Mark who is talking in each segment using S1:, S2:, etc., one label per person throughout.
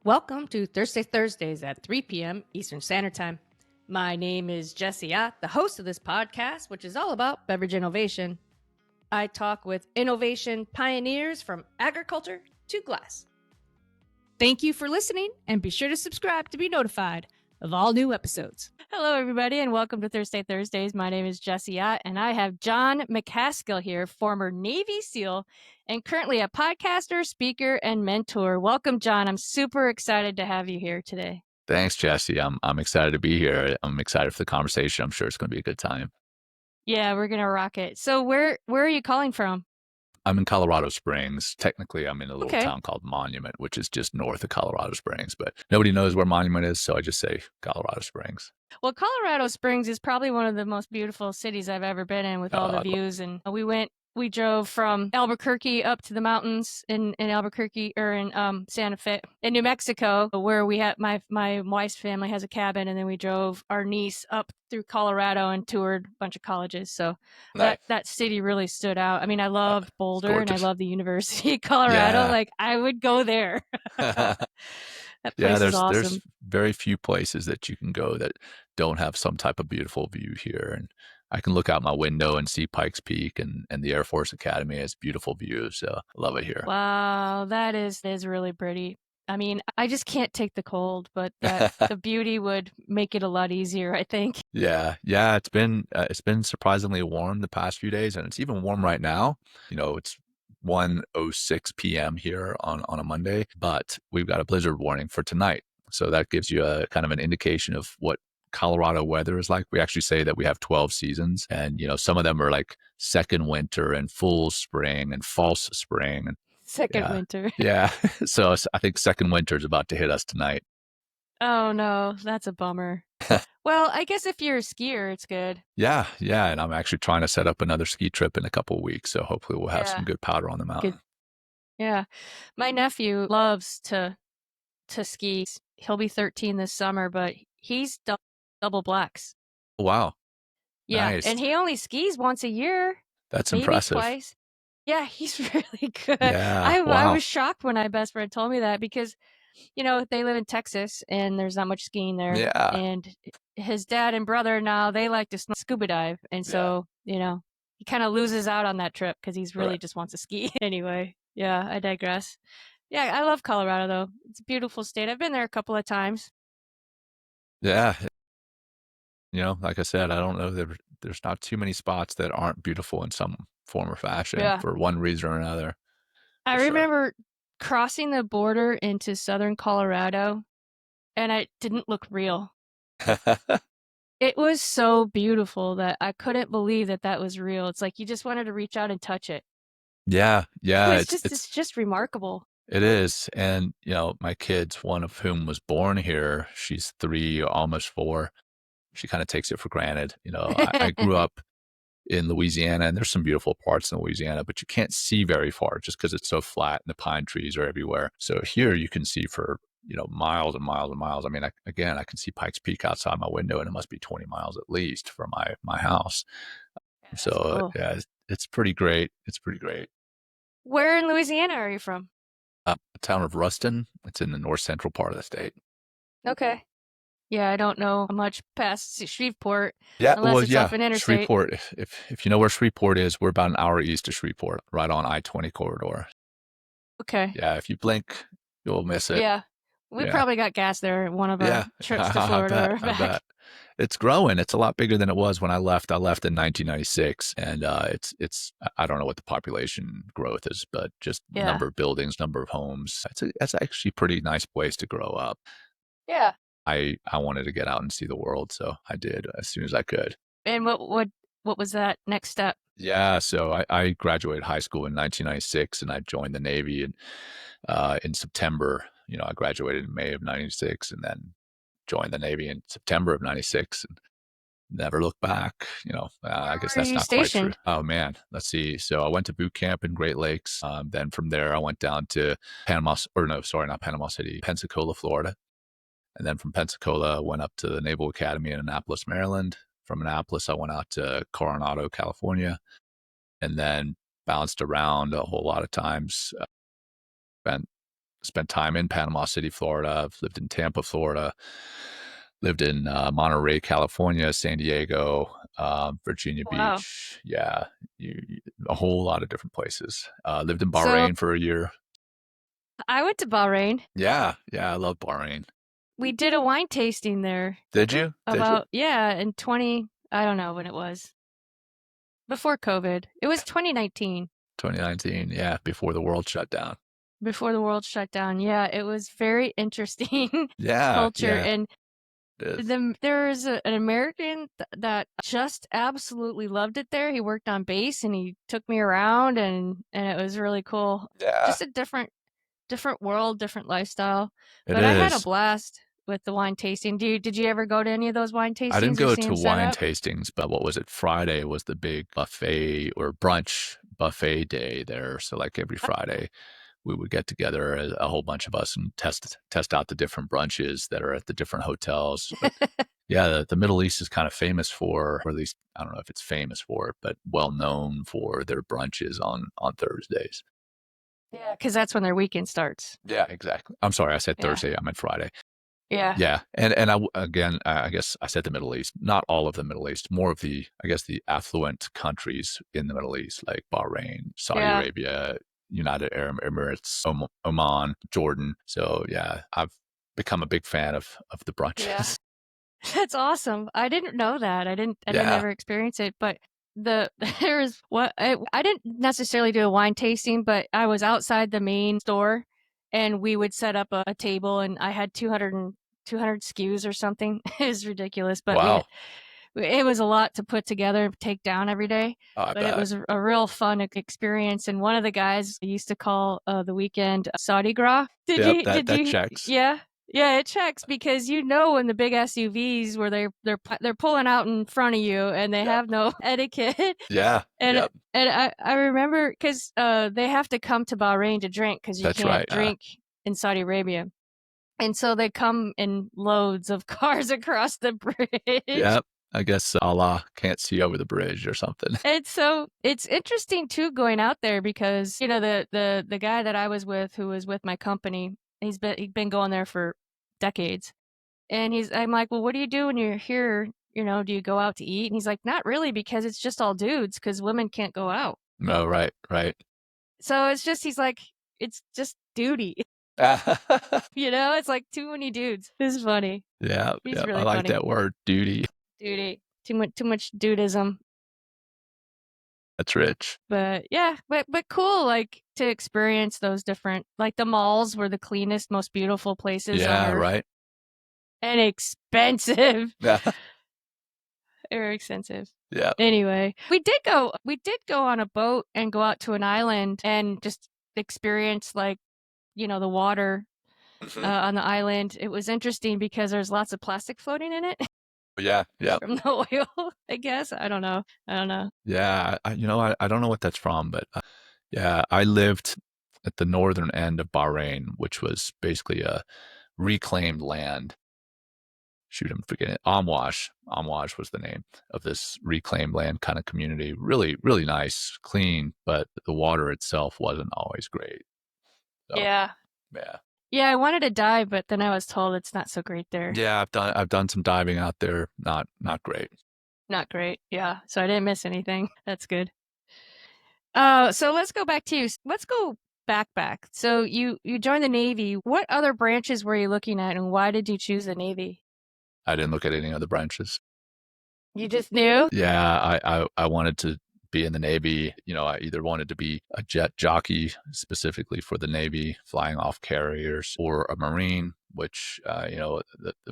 S1: Welcome to Thursdays at 3 p.m. Eastern Standard Time. My name is Jesse Ott, the host of this podcast, which is all about beverage innovation. I talk with innovation pioneers from agriculture to glass. Thank you for listening, and be sure to subscribe to be notified of all new episodes. Hello, everybody, and welcome to Thursdays. My name is Jesse Ott, and I have Jon Macaskill here, former Navy SEAL, and currently a podcaster, speaker, and mentor. Welcome, Jon. I'm super excited to have you here today.
S2: Thanks, Jesse. I'm excited to be here. I'm excited for the conversation. I'm sure it's going to be a good time.
S1: Yeah, we're going to rock it. So where are you calling from?
S2: I'm in Colorado Springs. Technically, I'm in a little town called Monument, which is just north of Colorado Springs, but nobody knows where Monument is, so I just say Colorado Springs.
S1: Well, Colorado Springs is probably one of the most beautiful cities I've ever been in with all the views. And we drove from Albuquerque up to the mountains in Albuquerque or in Santa Fe in New Mexico, where we had my wife's family has a cabin. And then we drove our niece up through Colorado and toured a bunch of colleges. So
S2: nice.
S1: that city really stood out. I mean, I loved Boulder and I love the University of Colorado. Yeah. Like I would go there. That place is awesome.
S2: There's very few places that you can go that don't have some type of beautiful view here. And I can look out my window and see Pikes Peak and the Air Force Academy has beautiful views. So I love it here.
S1: Wow, that is really pretty. I mean, I just can't take the cold, but the beauty would make it a lot easier, I think.
S2: Yeah. It's been surprisingly warm the past few days, and it's even warm right now. You know, it's 1:06 p.m. here on a Monday, but we've got a blizzard warning for tonight. So that gives you a kind of an indication of what Colorado weather is like. We actually say that we have 12 seasons, and some of them are like second winter and full spring and false spring and
S1: second winter.
S2: Yeah. So I think second winter is about to hit us tonight.
S1: Oh no, that's a bummer. Well, I guess if you're a skier, it's good.
S2: Yeah. And I'm actually trying to set up another ski trip in a couple of weeks. So hopefully we'll have some good powder on the mountain.
S1: Good. Yeah. My nephew loves to ski. He'll be 13 this summer, but he's double blacks.
S2: Wow.
S1: Yeah.
S2: Nice.
S1: And he only skis once a year.
S2: That's
S1: maybe
S2: impressive.
S1: Twice. Yeah, he's really good.
S2: Yeah,
S1: I was shocked when my best friend told me that because, they live in Texas and there's not much skiing there.
S2: Yeah.
S1: And his dad and brother now, they like to scuba dive. And so, he kind of loses out on that trip because he's really just wants to ski. Anyway, yeah, I digress. Yeah, I love Colorado, though. It's a beautiful state. I've been there a couple of times.
S2: Yeah. Like I said, I don't know. There's not too many spots that aren't beautiful in some form or fashion for one reason or another.
S1: I remember crossing the border into southern Colorado, and it didn't look real. It was so beautiful that I couldn't believe that was real. It's like you just wanted to reach out and touch it.
S2: Yeah.
S1: It's just remarkable.
S2: It is. And, my kids, one of whom was born here, she's 3, almost 4. She kind of takes it for granted. I grew up in Louisiana, and there's some beautiful parts in Louisiana, but you can't see very far just because it's so flat and the pine trees are everywhere. So here you can see for, miles and miles and miles. I mean, I can see Pikes Peak outside my window, and it must be 20 miles at least from my house. So cool. It's pretty great. It's pretty great.
S1: Where in Louisiana are you from?
S2: The town of Ruston. It's in the north central part of the state.
S1: Okay. Yeah, I don't know much past Shreveport.
S2: Yeah,
S1: unless it's off an interstate.
S2: Shreveport. If you know where Shreveport is, we're about an hour east of Shreveport, right on I-20 corridor.
S1: Okay.
S2: Yeah, if you blink, you'll miss it.
S1: Yeah, we probably got gas there at one of our trips to Florida.
S2: I bet. It's growing. It's a lot bigger than it was when I left. I left in 1996, and it's I don't know what the population growth is, but just number of buildings, number of homes. It's actually a pretty nice place to grow up.
S1: Yeah.
S2: I wanted to get out and see the world, so I did as soon as I could.
S1: And what was that next step?
S2: Yeah, so I graduated high school in 1996, and I joined the Navy in September. I graduated in May of 96, and then joined the Navy in September of 96, and never looked back. I guess that's not
S1: stationed?
S2: Quite true. Oh man, let's see. So I went to boot camp in Great Lakes. Then from there, I went down to not Panama City, Pensacola, Florida. And then from Pensacola, I went up to the Naval Academy in Annapolis, Maryland. From Annapolis, I went out to Coronado, California, and then bounced around a whole lot of times. Spent spent time in Panama City, Florida. I've lived in Tampa, Florida. Lived in Monterey, California, San Diego, Virginia
S1: Wow.
S2: Beach. Yeah, a whole lot of different places. Lived in
S1: So
S2: Bahrain for a year.
S1: I went to Bahrain.
S2: Yeah, I love Bahrain.
S1: We did a wine tasting there
S2: Did you? Did you?
S1: about, yeah, in 20, I don't know when it was. Before COVID. It was 2019,
S2: 2019. Yeah, before the world shut down.
S1: before the world shut down. Yeah, it was very interesting
S2: Yeah,
S1: culture. And
S2: it is.
S1: there is an American that just absolutely loved it there. He worked on base and he took me around, and it was really cool.
S2: Yeah,
S1: Just a different world, different lifestyle.
S2: it
S1: But I had a
S2: is.
S1: blast with the wine tasting. Did you ever go to any of those wine
S2: I didn't
S1: tastings or
S2: go
S1: see
S2: to
S1: them set
S2: wine
S1: up?
S2: tastings, but what was it? Friday was the big buffet or brunch buffet day there. So like every Friday, we would get together, a whole bunch of us, and test out the different brunches that are at the different hotels. But yeah, the Middle East is kind of famous for, or at least I don't know if it's famous for it, but well known for their brunches on Thursdays.
S1: Yeah, because that's when their weekend starts.
S2: Yeah, exactly. I'm sorry, I said
S1: Yeah.
S2: Thursday. I meant Friday.
S1: Yeah.
S2: Yeah, and again, I guess I said the Middle East, not all of the Middle East, more of the, I guess, the affluent countries in the Middle East, like Bahrain, Saudi
S1: Yeah.
S2: Arabia, United Arab Emirates, Oman, Jordan. So yeah, I've become a big fan of the
S1: Yeah.
S2: brunches.
S1: That's awesome. I didn't know that. I didn't
S2: Yeah.
S1: ever experience it, but the there's what I didn't necessarily do a wine tasting, but I was outside the main store and we would set up a table and I had 200 SKUs or something. It was ridiculous, but
S2: Wow.
S1: it was a lot to put together and take down every day,
S2: Oh, I
S1: but it
S2: bet.
S1: was a real fun experience. And one of the guys used to call the weekend Saudi Gras.
S2: Yep,
S1: Did
S2: that
S1: you?
S2: checks.
S1: Yeah. Yeah, it checks because in the big SUVs where they're pulling out in front of you and they
S2: Yep.
S1: have no etiquette.
S2: Yeah.
S1: And
S2: Yep.
S1: I remember because they have to come to Bahrain to drink because you
S2: That's
S1: can't
S2: right.
S1: drink in Saudi Arabia. And so they come in loads of cars across the bridge.
S2: Yep. I guess Allah can't see over the bridge or something.
S1: And so it's interesting too going out there because the guy that I was with who was with my company, he'd been going there for decades. And I'm like, "Well, what do you do when you're here? Do you go out to eat?" And he's like, "Not really because it's just all dudes because women can't go out."
S2: No, right, right.
S1: So he's like, "It's just duty." It's like too many dudes. It's funny.
S2: Yeah,
S1: He's
S2: yeah. I
S1: really
S2: like
S1: funny.
S2: that word, duty.
S1: Duty. Too much dudism.
S2: That's rich.
S1: But yeah, but cool, like to experience those different, like the malls were the cleanest, most beautiful places on
S2: Yeah,
S1: earth,
S2: right.
S1: and expensive,
S2: Yeah,
S1: very expensive.
S2: yeah.
S1: Anyway, we did go on a boat and go out to an island and just experience like the water
S2: Mhm.
S1: on the island. It was interesting because there's lots of plastic floating in it
S2: Yeah, yeah,
S1: from the oil. I guess I don't know.
S2: yeah. I don't know what that's from, but yeah, I lived at the northern end of Bahrain, which was basically a reclaimed land. Shoot, I'm forgetting it. Amwash. Amwash was the name of this reclaimed land kind of community. Really, really nice, clean, but the water itself wasn't always great. So,
S1: Yeah.
S2: yeah.
S1: Yeah, I wanted to dive, but then I was told it's not so great there.
S2: Yeah, I've done some diving out there. Not great.
S1: Not great. Yeah. So I didn't miss anything. That's good. So let's go back to you. Let's go back. So you joined the Navy. What other branches were you looking at and why did you choose the Navy?
S2: I didn't look at any other branches.
S1: You just knew?
S2: Yeah, I wanted to be in the Navy. I either wanted to be a jet jockey specifically for the Navy, flying off carriers, or a Marine, which, the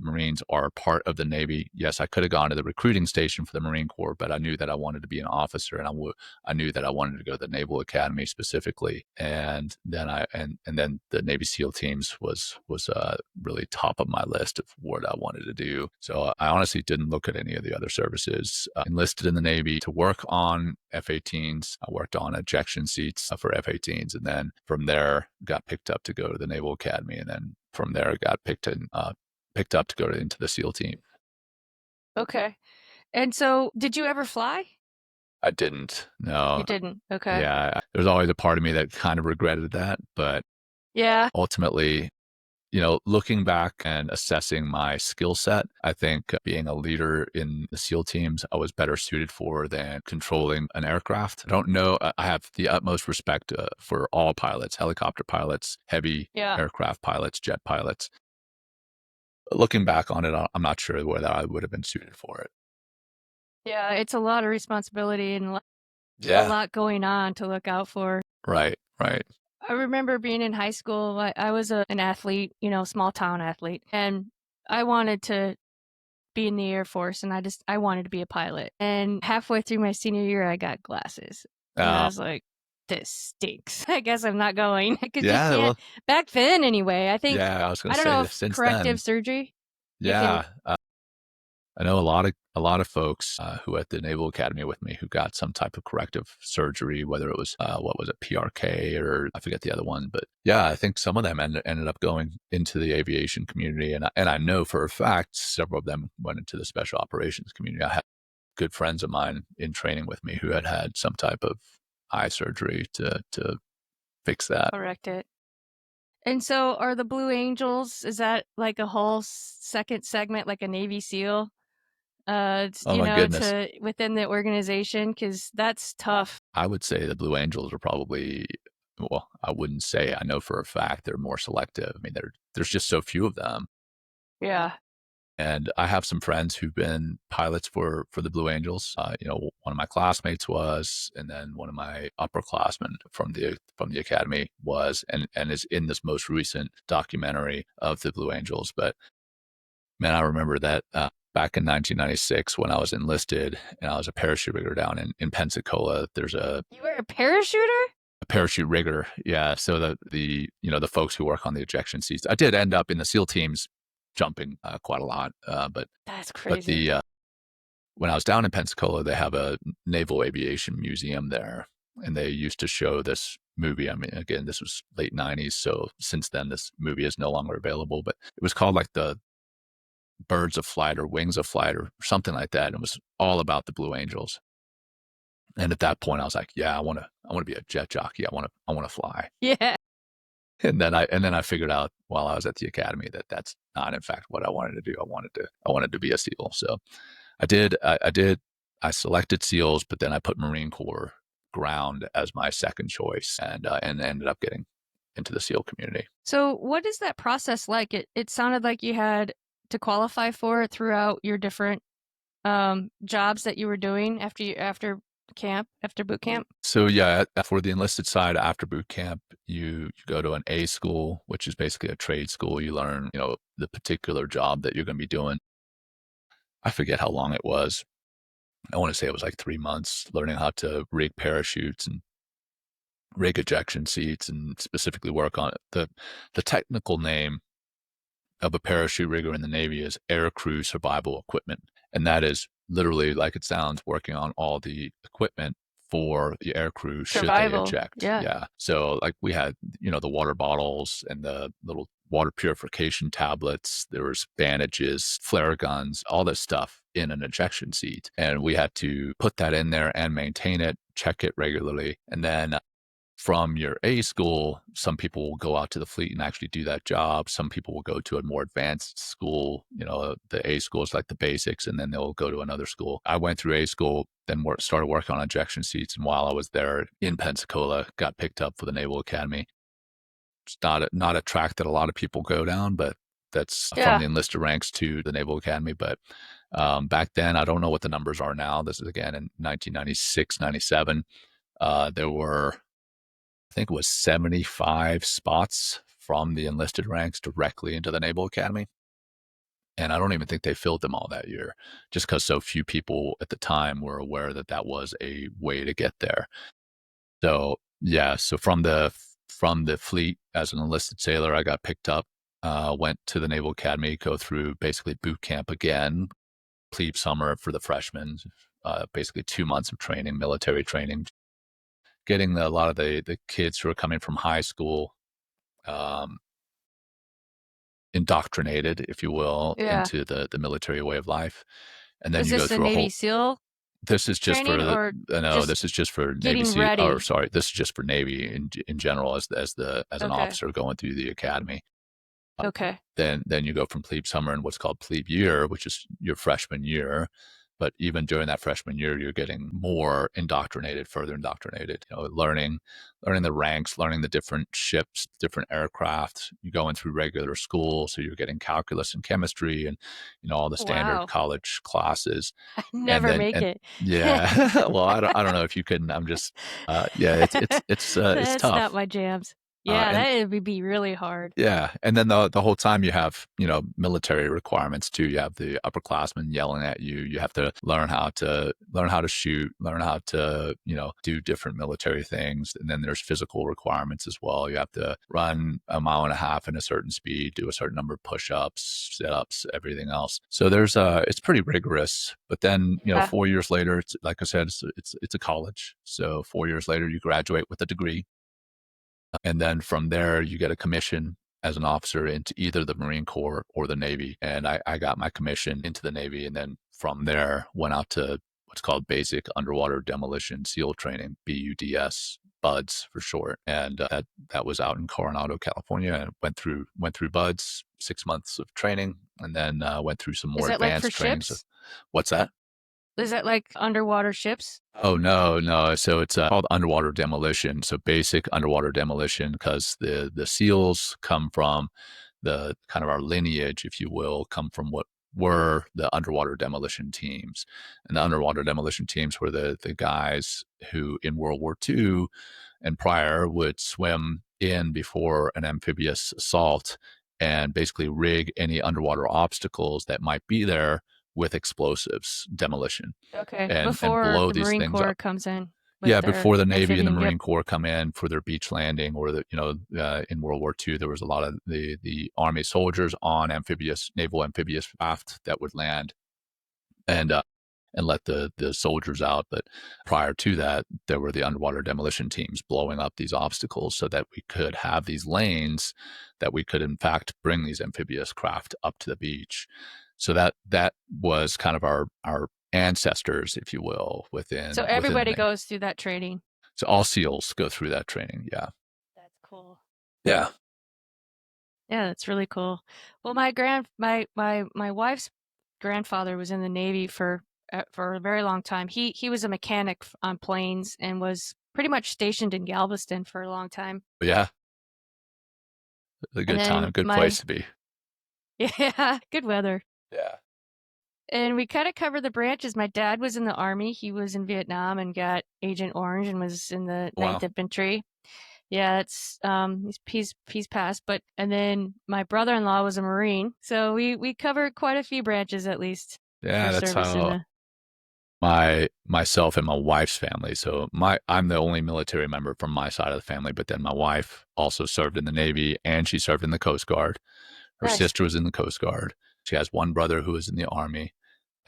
S2: Marines are part of the Navy. Yes, I could have gone to the recruiting station for the Marine Corps, but I knew that I wanted to be an officer, and I knew that I wanted to go to the Naval Academy specifically. And then then the Navy SEAL teams was really top of my list of what I wanted to do. So I honestly didn't look at any of the other services. Enlisted in the Navy to work on F-18s. I worked on ejection seats for F-18s, and then from there got picked up to go to the Naval Academy, and then from there got picked up to go into the SEAL team.
S1: Okay. And so did you ever fly?
S2: I didn't. No.
S1: You didn't. Okay.
S2: Yeah, there's always a part of me that kind of regretted that, but
S1: Yeah.
S2: Ultimately, looking back and assessing my skill set, I think being a leader in the SEAL teams, I was better suited for than controlling an aircraft. I don't know. I have the utmost respect for all pilots, helicopter pilots, heavy
S1: Yeah.
S2: aircraft pilots, jet pilots. Looking back on it, I'm not sure whether I would have been suited for it.
S1: Yeah. It's a lot of responsibility and a
S2: Yeah.
S1: lot going on to look out for.
S2: Right. Right.
S1: I remember being in high school. I was an athlete, small town athlete, and I wanted to be in the Air Force, and I wanted to be a pilot. And halfway through my senior year, I got glasses, and I
S2: Uh,
S1: was like, "This stinks. I guess I'm not going because you
S2: yeah.
S1: can't."
S2: Well,
S1: Back then, anyway, I think
S2: yeah. I was going
S1: I
S2: to
S1: don't know
S2: say
S1: if
S2: since
S1: corrective
S2: then.
S1: surgery you can.
S2: Yeah. I know a lot of folks who at the Naval Academy with me who got some type of corrective surgery, whether it was what was it, PRK, or I forget the other one, but yeah, I think some of them ended up going into the aviation community, and I know for a fact several of them went into the special operations community. I had good friends of mine in training with me who had some type of eye surgery to fix that.
S1: Correct it. And so, are the Blue Angels? Is that like a whole second segment, like a Navy SEAL?
S2: Oh my goodness.
S1: To within the organization, because that's tough.
S2: I would say the Blue Angels are probably, well, I wouldn't say, I know for a fact they're more selective. I mean, there's just so few of them.
S1: Yeah.
S2: And I have some friends who've been pilots for the Blue Angels. One of my classmates was, and then one of my upperclassmen from the academy was, and is in this most recent documentary of the Blue Angels. But man, I remember that back in 1996 when I was enlisted and I was a parachute rigger down in Pensacola. There's
S1: You were a parachuter?
S2: a parachute rigger. Yeah. So the folks who work on the ejection seats. I did end up in the SEAL teams jumping quite a lot.
S1: That's
S2: But
S1: crazy.
S2: the when I was down in Pensacola, they have a naval aviation museum there, and they used to show this movie. I mean, again, this was late '90s, so since then this movie is no longer available. But it was called like the Birds of Flight or Wings of Flight or something like that. And it was all about the Blue Angels. And at that point, I was like, yeah, I want to be a jet jockey. I want to fly.
S1: Yeah.
S2: And then I figured out while I was at the academy that that's not in fact what I wanted to do. I wanted to be a SEAL. So I selected SEALs, but then I put Marine Corps ground as my second choice, and ended up getting into the SEAL community.
S1: So, what is that process like? It sounded like you had to qualify for it throughout your different jobs that you were doing after boot camp.
S2: So yeah, for the enlisted side, after boot camp, you go to an A school, which is basically a trade school. You learn, the particular job that you're going to be doing. I forget how long it was. I want to say it was like 3 months, learning how to rig parachutes and rig ejection seats, and specifically work on it. The technical name of a parachute rigger in the Navy is air crew survival equipment. And that is literally, like it sounds, working on all the equipment for the air crew should they
S1: Survival.
S2: eject.
S1: Yeah.
S2: Yeah. So like we had, the water bottles and the little water purification tablets. There was bandages, flare guns, all this stuff in an ejection seat. And we had to put that in there and maintain it, check it regularly. And then from your A school, some people will go out to the fleet and actually do that job. Some people will go to a more advanced school. The A school is like the basics, and then they'll go to another school. I went through A school, then started working on ejection seats. And while I was there in Pensacola, got picked up for the Naval Academy. It's not a track that a lot of people go down, but that's from
S1: Yeah.
S2: the enlisted ranks to the Naval Academy. But back then, I don't know what the numbers are now. This is again in 1996, 97. There were, I think it was 75 spots from the enlisted ranks directly into the Naval Academy. And I don't even think they filled them all that year, just because so few people at the time were aware that that was a way to get there. So yeah, so from the fleet as an enlisted sailor, I got picked up, went to the Naval Academy, go through basically boot camp again, plebe summer for the freshmen, basically 2 months of training, military training, getting a lot of the kids who are coming from high school um, indoctrinated, if you will,
S1: Yeah.
S2: into the military way of life. And then
S1: Was
S2: you go
S1: this a
S2: through a
S1: Navy
S2: whole,
S1: SEAL?
S2: This is just
S1: training,
S2: for
S1: or
S2: no,
S1: just
S2: this is just for Navy
S1: getting
S2: SEAL, or
S1: ready?
S2: sorry, this is just for Navy in general as an
S1: Okay.
S2: officer going through the academy.
S1: Okay.
S2: Then you go from plebe summer and what's called plebe year, which is your freshman year. But even during that freshman year, you're getting more indoctrinated, further indoctrinated. Learning the ranks, learning the different ships, different aircraft. You're going through regular school, so you're getting calculus and chemistry, and all the standard
S1: Wow.
S2: college classes.
S1: I
S2: And
S1: never
S2: then
S1: make
S2: and
S1: it.
S2: yeah, well, I don't know if you can. I'm just yeah, it's
S1: That's not
S2: tough.
S1: my jams. Yeah,
S2: And
S1: that would be really hard.
S2: yeah, and then the whole time you have, military requirements too. You have the upperclassmen yelling at you. You have to learn how to shoot, learn how to, do different military things. And then there's physical requirements as well. You have to run a mile and a half in a certain speed, do a certain number of push-ups, sit-ups, everything else. So it's pretty rigorous. But then,
S1: Yeah.
S2: 4 years later, it's like I said, it's a college. So 4 years later, you graduate with a degree. And then from there, you get a commission as an officer into either the Marine Corps or the Navy. And I got my commission into the Navy. And then from there, went out to what's called basic underwater demolition SEAL training, BUDS, BUDS for short. And that was out in Coronado, California. And went through BUDS, 6 months of training, and then went through some
S1: Is
S2: more
S1: that like for
S2: advanced trainings.
S1: ships?
S2: What's that?
S1: Is that like underwater ships?
S2: Oh, no, no. So it's called underwater demolition. So basic underwater demolition, because the SEALs come from the kind of our lineage, if you will, come from what were the underwater demolition teams. And the underwater demolition teams were the guys who in World War II and prior would swim in before an amphibious assault and basically rig any underwater obstacles that might be there with explosives, demolition,
S1: Okay.
S2: and
S1: Before
S2: blow
S1: the
S2: these
S1: Marine
S2: things
S1: Corps
S2: up.
S1: comes in with
S2: Yeah,
S1: their
S2: before the Navy and the
S1: amphibian. Yep.
S2: Marine Corps come in for their beach landing, or in World War II, there was a lot of the Army soldiers on naval amphibious craft that would land and let the soldiers out. But prior to that, there were the underwater demolition teams blowing up these obstacles so that we could have these lanes that we could in fact bring these amphibious craft up to the beach. So that was kind of our ancestors, if you will,
S1: So
S2: within the
S1: everybody
S2: Navy.
S1: goes through that training.
S2: So all SEALs go through that training. Yeah.
S1: That's cool.
S2: Yeah.
S1: Yeah, that's really cool. Well, my wife's grandfather was in the Navy for a very long time. He was a mechanic on planes and was pretty much stationed in Galveston for a long time.
S2: But yeah. A
S1: And
S2: good
S1: then
S2: time, good place to be.
S1: yeah, good weather.
S2: Yeah.
S1: And we kind of covered the branches. My dad was in the Army. He was in Vietnam and got Agent Orange and was in the Ninth
S2: Wow.
S1: Infantry. Yeah, it's he's passed, but and then my brother-in-law was a Marine, so we covered quite a few branches at least for
S2: Yeah, that's
S1: service in
S2: how
S1: the.
S2: myself and my wife's family. So I'm the only military member from my side of the family, but then my wife also served in the Navy and she served in the Coast Guard. Her
S1: Nice.
S2: sister was in the Coast Guard. She has one brother who was in the Army,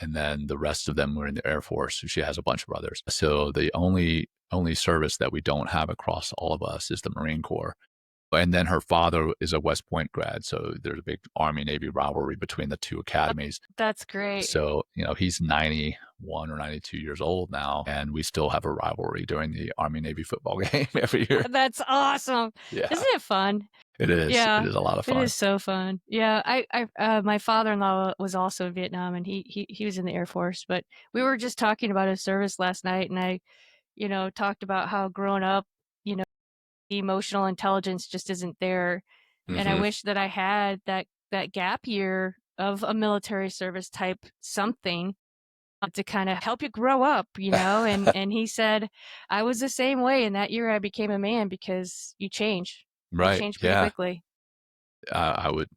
S2: and then the rest of them were in the Air Force. So she has a bunch of brothers. So the only service that we don't have across all of us is the Marine Corps. And then her father is a West Point grad, so there's a big Army Navy rivalry between the two academies.
S1: That's great.
S2: So, he's 91 or 92 years old now, and we still have a rivalry during the Army Navy football game every year.
S1: That's awesome.
S2: Yeah,
S1: Isn't it fun?
S2: it is. It
S1: Yeah,
S2: is a lot of
S1: it
S2: fun.
S1: is so fun. Yeah, my father-in-law was also in Vietnam and he was in the Air Force, but we were just talking about his service last night and I, talked about how growing up, the emotional intelligence just isn't there. And I
S2: Hmm.
S1: wish that I had that gap year of a military service type something to kind of help you grow up, and he said I was the same way in that year I became a man because you
S2: Right.
S1: change pretty
S2: Yeah.
S1: quickly.
S2: I would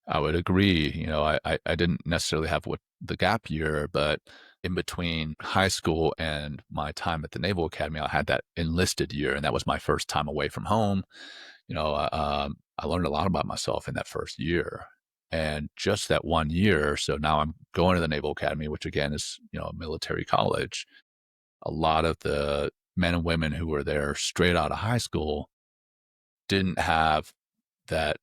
S2: I would agree. I didn't necessarily have what the gap year, but in between high school and my time at the Naval Academy, I had that enlisted year, and that was my first time away from home. I learned a lot about myself in that first year, and just that one year. So now I'm going to the Naval Academy, which again is a military college. A lot of the men and women who were there straight out of high school didn't have that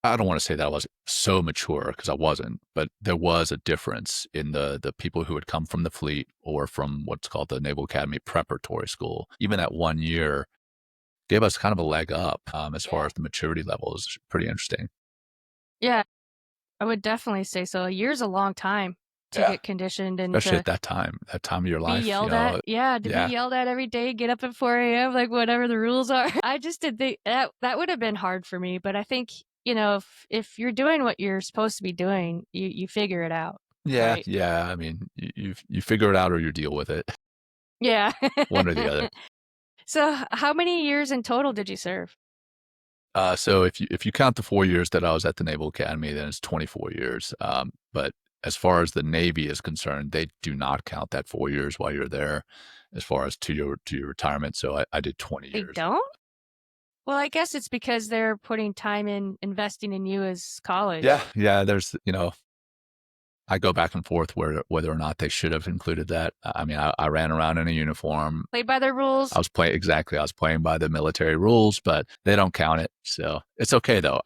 S2: I don't want to say that I was so mature because I wasn't, but there was a difference in the people who had come from the fleet or from what's called the Naval Academy Preparatory School. Even that 1 year gave us kind of a leg up as far
S1: Yeah.
S2: as the maturity level is pretty interesting.
S1: Yeah, I would definitely say so. A year's a long time to
S2: Yeah.
S1: get conditioned and
S2: Especially
S1: to
S2: at that time of your
S1: be
S2: life,
S1: yelled at. Yeah, to be
S2: yeah.
S1: yelled at every day, get up at 4 a.m., like whatever the rules are. I just did think that would have been hard for me, but I think, if you're doing what you're supposed to be doing, you figure it out,
S2: Yeah,
S1: right?
S2: yeah. I mean, you figure it out or you deal with it,
S1: Yeah.
S2: one or the other.
S1: So, how many years in total did you serve?
S2: So if you count the 4 years that I was at the Naval Academy, then it's 24 years. But as far as the Navy is concerned, they do not count that 4 years while you're there, as far as to your retirement. So I did 20
S1: They
S2: years.
S1: don't? Well, I guess it's because they're putting time in investing in you as
S2: Yeah,
S1: college.
S2: yeah. There's I go back and forth whether or not they should have included that. I mean, I ran around in a uniform.
S1: Played by their rules.
S2: I was playing by the military rules, but they don't count it. So it's okay though.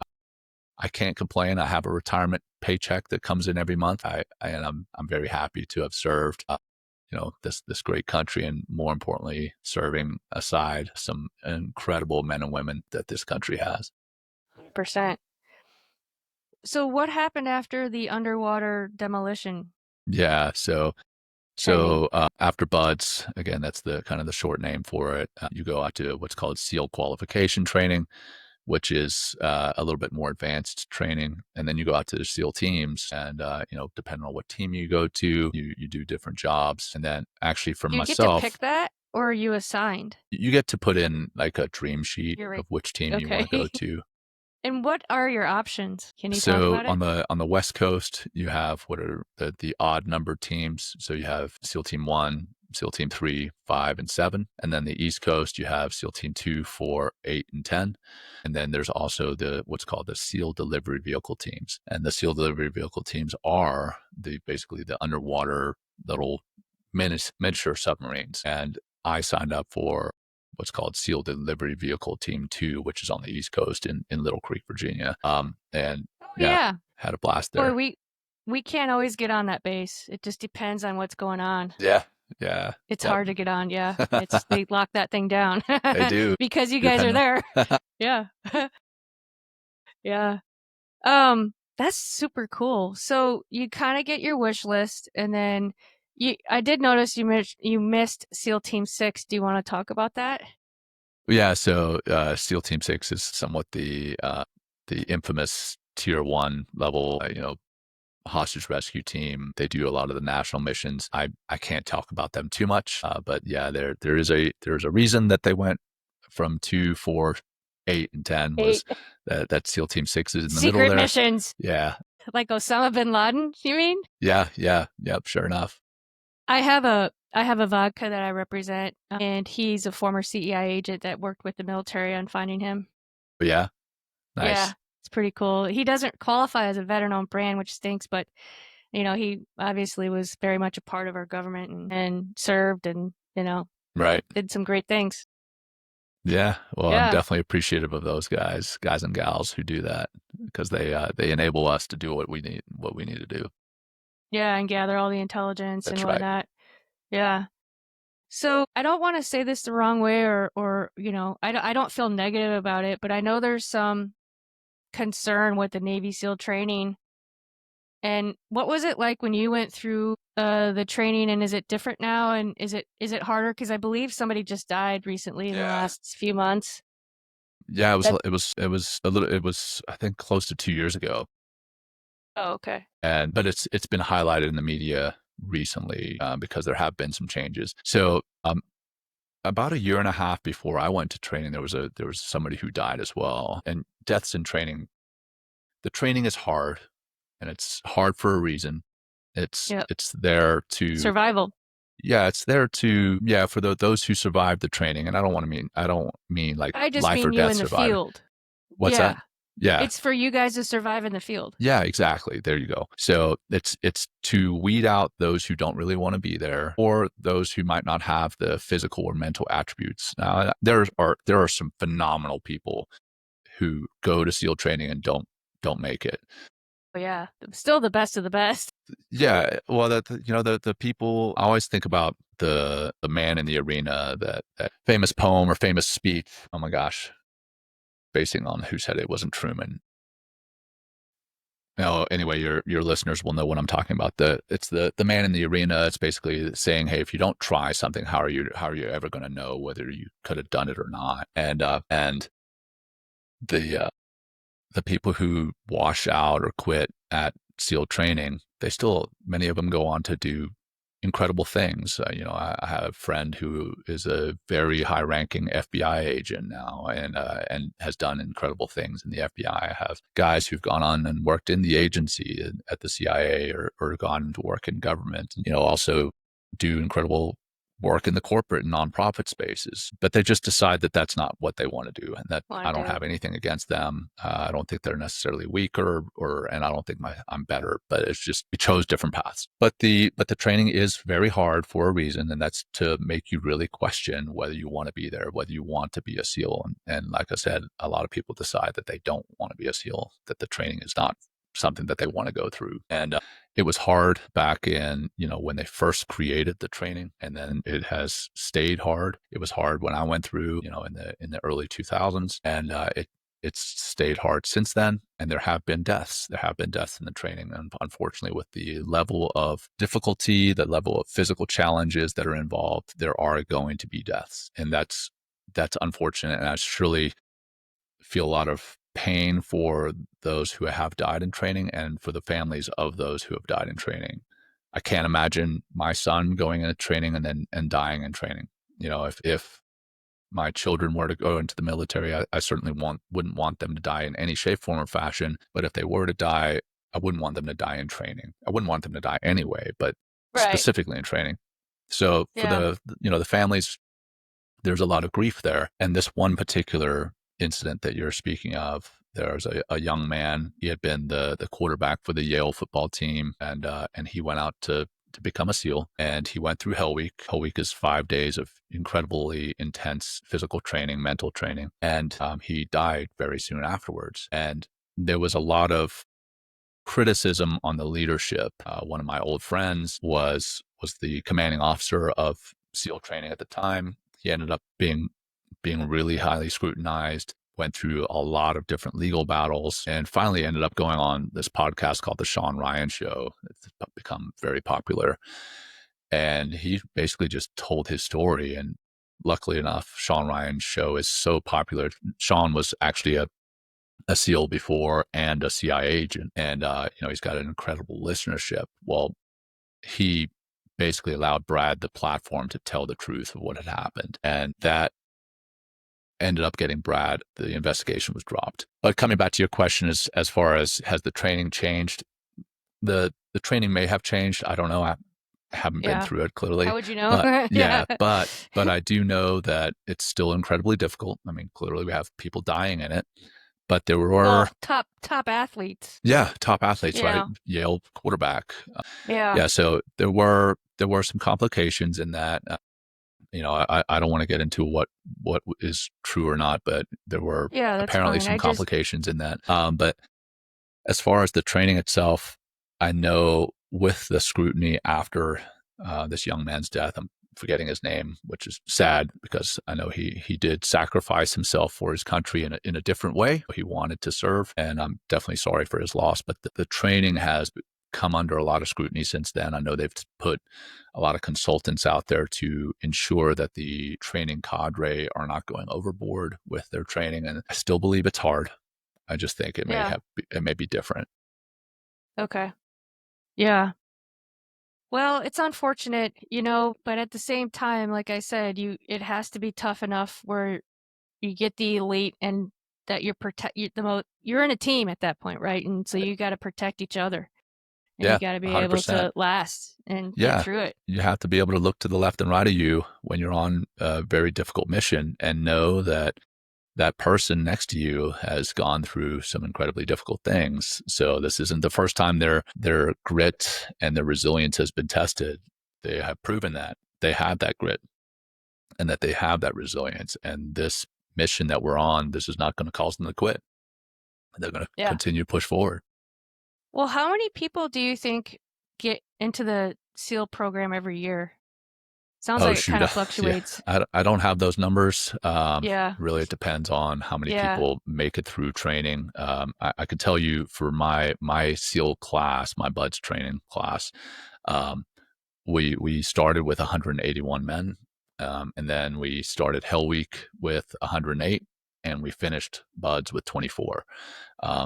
S2: I can't complain. I have a retirement paycheck that comes in every month. And I'm very happy to have served, this great country, and more importantly, serving aside some incredible men and women that this country has.
S1: 100%. So, what happened after the underwater demolition
S2: Yeah.
S1: training?
S2: After Buds, again, that's the kind of the short name for it. You go out to what's called SEAL qualification training, which is a little bit more advanced training. And then you go out to the SEAL teams, and depending on what team you go to, you do different jobs. And then actually for
S1: Do you get to
S2: myself,
S1: pick that, or are you assigned?
S2: you get to put in like a dream sheet
S1: You're right.
S2: of which team you want to go
S1: Okay.
S2: to.
S1: And what are your options? Can you talk
S2: So
S1: about it?
S2: on the West Coast, you have what are the odd number teams. So you have SEAL Team 1, SEAL Team 3, 5, and 7. And then the East Coast, you have SEAL Team 2, 4, 8, and 10. And then there's also what's called the SEAL Delivery Vehicle teams. And the SEAL Delivery Vehicle teams are basically the underwater little miniature submarines. And I signed up for what's called SEAL Delivery Vehicle Team 2, which is on the East Coast in Little Creek, Virginia. And
S1: Oh
S2: yeah,
S1: yeah.
S2: had a blast
S1: Boy,
S2: there.
S1: we can't always get on that base. It just depends on what's going on.
S2: Yeah, yeah,
S1: It's
S2: yep.
S1: hard to get on, yeah. They lock that thing down
S2: They do,
S1: because you guys are
S2: depending.
S1: there. Yeah. Yeah. That's super cool. So you kind of get your wish list, and then I did notice you missed SEAL Team 6. Do you want to talk about that?
S2: Yeah, so SEAL Team 6 is somewhat the infamous Tier 1 level, hostage rescue team. They do a lot of the national missions. I can't talk about them too much, but yeah, there's a reason that they went from 2, 4, 8, and 10 was
S1: 8
S2: that SEAL Team 6 is in the middle
S1: secret
S2: there.
S1: missions,
S2: Yeah,
S1: like Osama bin Laden, you mean?
S2: yeah, yeah, yep, sure enough.
S1: I have a vodka that I represent, and he's a former CEI agent that worked with the military on finding him.
S2: But yeah,
S1: Yeah,
S2: nice.
S1: it's pretty cool. He doesn't qualify as a veteran-owned brand, which stinks, but he obviously was very much a part of our government and served and,
S2: Right.
S1: did some great things.
S2: Yeah. Well, I'm
S1: Yeah.
S2: definitely appreciative of those guys and gals who do that because they enable us to do what we need to do.
S1: Yeah, and gather all the intelligence and
S2: That's right.
S1: whatnot. Yeah. So I don't want to say this the wrong way or I don't feel negative about it, but I know there's some concern with the Navy SEAL training. And what was it like when you went through the training, and is it different now, and is it harder? Because I believe somebody just died recently in the
S2: Yeah.
S1: last few months.
S2: Yeah,
S1: That
S2: it was I think close to 2 years ago.
S1: Oh, okay.
S2: But it's been highlighted in the media recently because there have been some changes. So about a year and a half before I went to training, there was somebody who died as well. And deaths in training, the training is hard, and it's hard for a reason.
S1: Yep.
S2: It's there to
S1: Survival.
S2: yeah, it's there to for those who survive the training. And I don't mean like
S1: I just
S2: life or
S1: mean you
S2: death
S1: in the
S2: surviving.
S1: field.
S2: What's that?
S1: Yeah.
S2: Yeah.
S1: It's for you guys to survive in the field.
S2: Yeah, exactly. There you go. So it's to weed out those who don't really want to be there, or those who might not have the physical or mental attributes. Now, there are some phenomenal people who go to SEAL training and don't don't make it.
S1: But yeah, still the best of the best.
S2: Yeah, well, the people I always think about the man in the arena, that famous poem or famous speech. Oh my gosh, basing on who said it wasn't Truman. Anyway, your listeners will know what I'm talking about. It's the man in the arena. It's basically saying, hey, if you don't try something, how are you ever going to know whether you could have done it or not? And the the people who wash out or quit at SEAL training, many of them go on to do incredible things. I have a friend who is a very high-ranking FBI agent now, and has done incredible things in the FBI. I have guys who've gone on and worked in the agency at the CIA, or gone to work in government, and also do incredible work in the corporate and nonprofit spaces, but they just decide that that's not what they want to do, and that I
S1: Want to
S2: don't
S1: do.
S2: have anything against them. I don't think they're necessarily weaker, and I don't think I'm better, but it's just we chose different paths. But the training is very hard for a reason, and that's to make you really question whether you want to be there, whether you want to be a SEAL. And like I said, a lot of people decide that they don't want to be a SEAL, that the training is not something that they want to go through. And it was hard back in, when they first created the training, and then it has stayed hard. It was hard when I went through, in the early 2000s, and it's stayed hard since then. And there have been deaths. There have been deaths in the training. And unfortunately, with the level of difficulty, the level of physical challenges that are involved, there are going to be deaths. And that's unfortunate. And I surely feel a lot of pain for those who have died in training, and for the families of those who have died in training. I can't imagine my son going into training and dying in training. If my children were to go into the military, I certainly wouldn't want them to die in any shape, form, or fashion. But if they were to die, I wouldn't want them to die in training. I wouldn't want them to die anyway, but
S1: Right.
S2: specifically in training. So for
S1: Yeah.
S2: the families, there's a lot of grief there. And this one particular incident that you're speaking of, there was a young man. He had been the quarterback for the Yale football team, and he went out to become a SEAL, and he went through Hell Week. Hell Week is 5 days of incredibly intense physical training, mental training, and he died very soon afterwards. And there was a lot of criticism on the leadership. One of my old friends was the commanding officer of SEAL training at the time. He ended up being really highly scrutinized, went through a lot of different legal battles, and finally ended up going on this podcast called The Sean Ryan Show. It's become very popular. And he basically just told his story. And luckily enough, Sean Ryan's show is so popular. Sean was actually a SEAL before and a CIA agent, and he's got an incredible listenership. Well, he basically allowed Brad the platform to tell the truth of what had happened, and that ended up getting Brad. The investigation was dropped. But coming back to your question, as far as has the training changed, the training may have changed. I don't know. I haven't been through it clearly.
S1: How would you know?
S2: But
S1: Yeah.
S2: but I do know that it's still incredibly difficult. I mean, clearly we have people dying in it, but there were
S1: Well, top athletes.
S2: top athletes, right?
S1: Yeah.
S2: Yale quarterback.
S1: Yeah.
S2: So there were some complications in that. I don't want to get into what is true or not, but there were
S1: Yeah, that's
S2: apparently
S1: fine.
S2: some complications in that. But as far as the training itself, I know with the scrutiny after this young man's death, I'm forgetting his name, which is sad because I know he did sacrifice himself for his country in a different way. He wanted to serve, and I'm definitely sorry for his loss. But the training has come under a lot of scrutiny since then. I know they've put a lot of consultants out there to ensure that the training cadre are not going overboard with their training, and I still believe it's hard. I just think it may be different.
S1: Okay. Yeah. Well, it's unfortunate, but at the same time, like I said, it has to be tough enough where you get the elite, and that you're in a team at that point, right? And so you got to protect each other, and you
S2: Yeah,
S1: got to be able
S2: 100%.
S1: to last and get
S2: Yeah,
S1: through it.
S2: you have to be able to look to the left and right of you when you're on a very difficult mission, and know that that person next to you has gone through some incredibly difficult things. So this isn't the first time their grit and their resilience has been tested. They have proven that they have that grit and that they have that resilience. And this mission that we're on, this is not going to cause them to quit. they're going to
S1: Yeah.
S2: continue to push forward.
S1: Well, how many people do you think get into the SEAL program every year? Sounds
S2: Oh
S1: like it
S2: shoot,
S1: kind of
S2: yeah,
S1: fluctuates.
S2: I don't have those numbers.
S1: Yeah.
S2: Really, it depends on how many
S1: Yeah.
S2: people make it through training. I could tell you for my SEAL class, my buds training class, um, we started with 181 men, and then we started Hell Week with 108, and we finished buds with 24.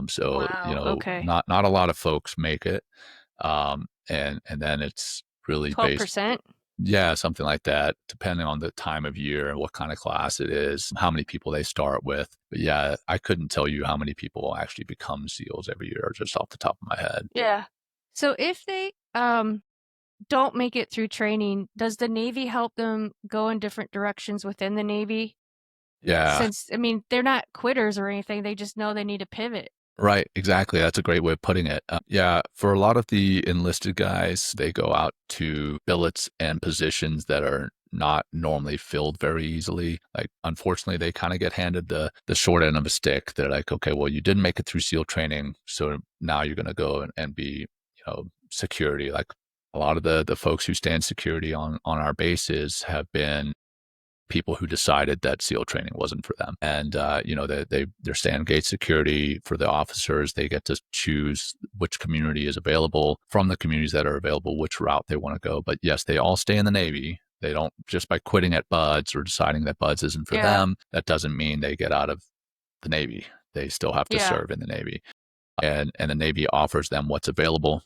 S2: So
S1: Wow. Okay.
S2: not a lot of folks make it, and then it's really based.
S1: 12%?
S2: Yeah, something like that, depending on the time of year and what kind of class it is, how many people they start with. But yeah, I couldn't tell you how many people actually become SEALs every year just off the top of my head.
S1: Yeah. So if they don't make it through training, does the Navy help them go in different directions within the Navy?
S2: Yeah,
S1: Since, I mean, they're not quitters or anything, they just know they need to pivot.
S2: right. Exactly. That's a great way of putting it. Yeah, for a lot of the enlisted guys, they go out to billets and positions that are not normally filled very easily. Like, unfortunately, they kind of get handed the short end of a stick. They're like, okay, well, you didn't make it through SEAL training, so now you're going to go and be, security. Like a lot of the folks who stand security on our bases have been people who decided that SEAL training wasn't for them. And, they're stand gate security for the officers. They get to choose which community is available from the communities that are available, which route they want to go. But yes, they all stay in the Navy. They don't just by quitting at buds or deciding that buds isn't for
S1: Yeah.
S2: them. That doesn't mean they get out of the Navy. They still have to
S1: Yeah.
S2: serve in the Navy. And the Navy offers them what's available,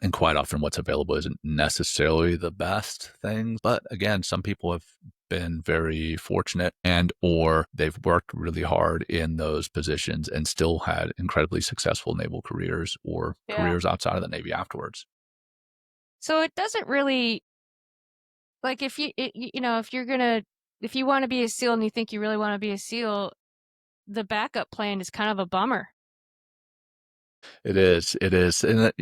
S2: and quite often what's available isn't necessarily the best thing. But again, some people have been very fortunate and or they've worked really hard in those positions and still had incredibly successful naval careers or
S1: Yeah.
S2: careers outside of the Navy afterwards.
S1: So it doesn't really, like, if if you want to be a SEAL and you think you really want to be a SEAL, the backup plan is kind of a bummer.
S2: It is. And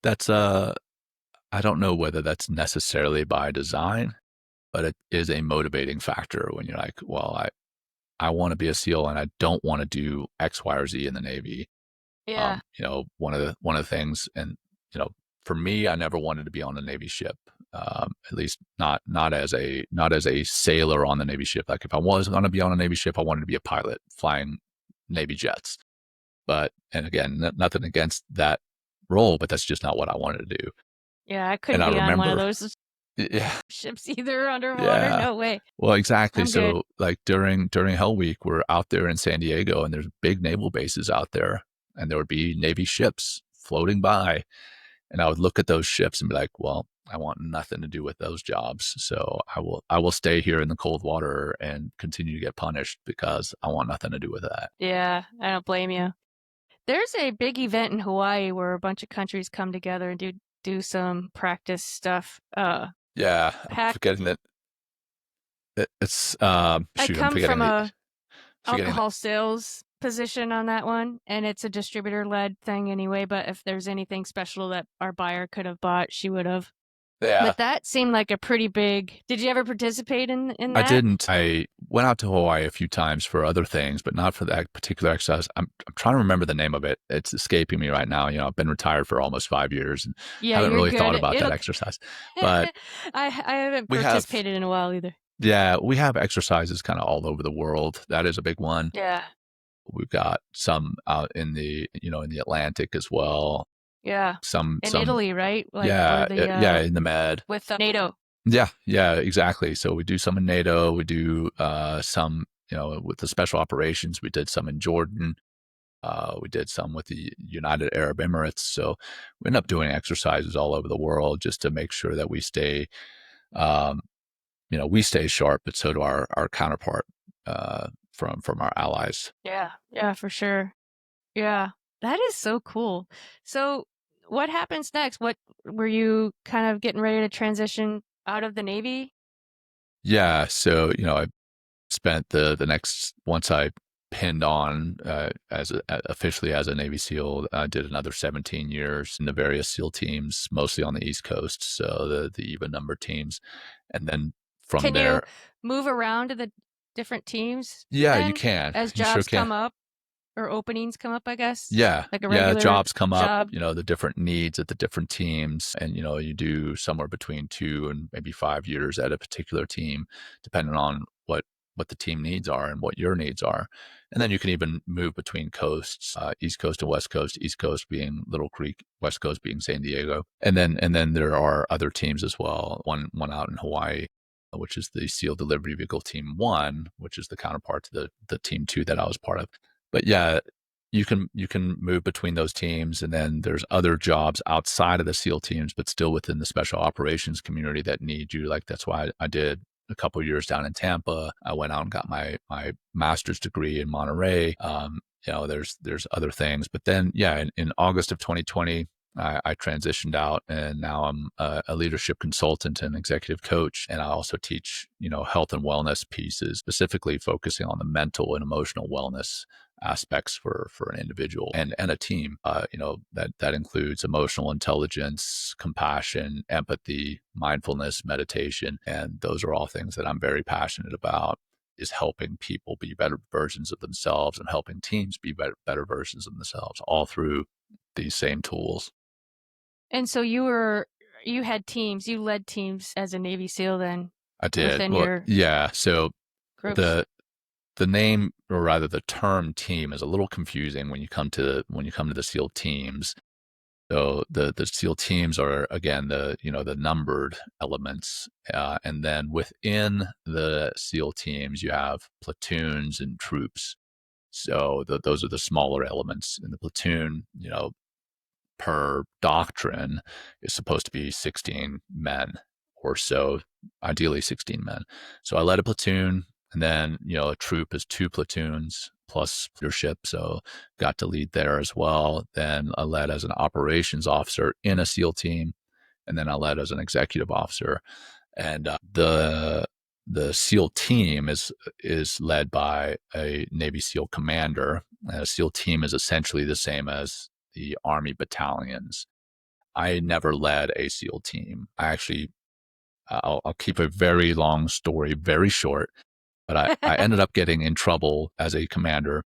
S2: that's I don't know whether that's necessarily by design, but it is a motivating factor when you're like, well, I want to be a SEAL and I don't want to do X, Y, or Z in the Navy.
S1: Yeah.
S2: One of the things, and for me, I never wanted to be on a Navy ship. At least not as a sailor on the Navy ship. Like if I was going to be on a Navy ship, I wanted to be a pilot flying Navy jets. But and again, nothing against that role, but that's just not what I wanted to do.
S1: Yeah, I
S2: And
S1: couldn't
S2: I
S1: be on one of
S2: remember,
S1: those
S2: yeah,
S1: ships either underwater.
S2: yeah.
S1: No way.
S2: Well, exactly.
S1: I'm good.
S2: So like during Hell Week, we're out there in San Diego and there's big naval bases out there and there would be Navy ships floating by. And I would look at those ships and be like, well, I want nothing to do with those jobs. So I will stay here in the cold water and continue to get punished because I want nothing to do with that.
S1: Yeah, I don't blame you. There's a big event in Hawaii where a bunch of countries come together and do some practice stuff.
S2: Yeah, I'm
S1: Pack.
S2: forgetting that it's
S1: I
S2: shoot, I'm
S1: come from
S2: forgetting the
S1: a
S2: forgetting the
S1: alcohol sales position on that one, and it's a distributor led thing anyway. But if there's anything special that our buyer could have bought, she would have.
S2: yeah.
S1: But that seemed like a pretty big. Did you ever participate in
S2: I
S1: that?
S2: didn't. I went out to Hawaii a few times for other things, but not for that particular exercise. I'm trying to remember the name of it. It's escaping me right now. I've been retired for almost 5 years and
S1: Yeah,
S2: haven't
S1: you're
S2: really thought
S1: good.
S2: about that
S1: It'll.
S2: exercise. But
S1: I haven't
S2: we have,
S1: participated in a while either.
S2: yeah, we have exercises kind of all over the world. That is a big one.
S1: Yeah,
S2: We've got some out in in the Atlantic as well.
S1: yeah. In
S2: Some,
S1: Italy, right? Like where
S2: yeah,
S1: the
S2: yeah, in the Med.
S1: with NATO.
S2: Yeah, yeah, exactly. So we do some in NATO. We do some, with the special operations. We did some in Jordan. We did some with the United Arab Emirates. So we end up doing exercises all over the world just to make sure that um, we stay sharp, but so do our counterpart from our allies.
S1: Yeah, yeah, for sure. Yeah, that is so cool. So, what happens next? What were you kind of getting ready to transition out of the Navy?
S2: Yeah. So I spent the next once I pinned on officially as a Navy SEAL. I did another 17 years in the various SEAL teams, mostly on the East Coast, so the even number teams, and then from
S1: Can you
S2: there,
S1: move around to the different teams
S2: yeah, you
S1: then
S2: can,
S1: as
S2: you sure
S1: jobs
S2: can.
S1: come up? or openings come up, I guess?
S2: Yeah.
S1: Like a
S2: Yeah.
S1: regular
S2: Jobs come up,
S1: job?
S2: the different needs at the different teams. And, you do somewhere between 2 and maybe 5 years at a particular team, depending on what the team needs are and what your needs are. And then you can even move between coasts, East Coast and West Coast, East Coast being Little Creek, West Coast being San Diego. And then there are other teams as well. One out in Hawaii, which is the SEAL Delivery Vehicle Team 1, which is the counterpart to the Team 2 that I was part of. But yeah, you can move between those teams, and then there's other jobs outside of the SEAL teams, but still within the special operations community that need you. Like that's why I did a couple of years down in Tampa. I went out and got my master's degree in Monterey. There's other things, but then in August of 2020. I transitioned out, and now I'm a leadership consultant and executive coach. And I also teach, health and wellness pieces, specifically focusing on the mental and emotional wellness aspects for an individual and a team. That includes emotional intelligence, compassion, empathy, mindfulness, meditation, and those are all things that I'm very passionate about. Is helping people be better versions of themselves and helping teams be better versions of themselves, all through these same tools.
S1: And so you had teams, you led teams as a Navy SEAL then
S2: I did.
S1: within
S2: Well,
S1: your
S2: yeah. So
S1: groups?
S2: the name, or rather the term team, is a little confusing when you come to the SEAL teams. So the SEAL teams are, again, the numbered elements, and then within the SEAL teams you have platoons and troops. So those are the smaller elements in the platoon. Per doctrine is supposed to be 16 men or so, ideally 16 men. So I led a platoon, and then, a troop is 2 platoons plus leadership. So got to lead there as well. Then I led as an operations officer in a SEAL team, and then I led as an executive officer. And the SEAL team is led by a Navy SEAL commander. And a SEAL team is essentially the same as the Army battalions. I never led a SEAL team. I'll keep a very long story very short, but I ended up getting in trouble as a commander.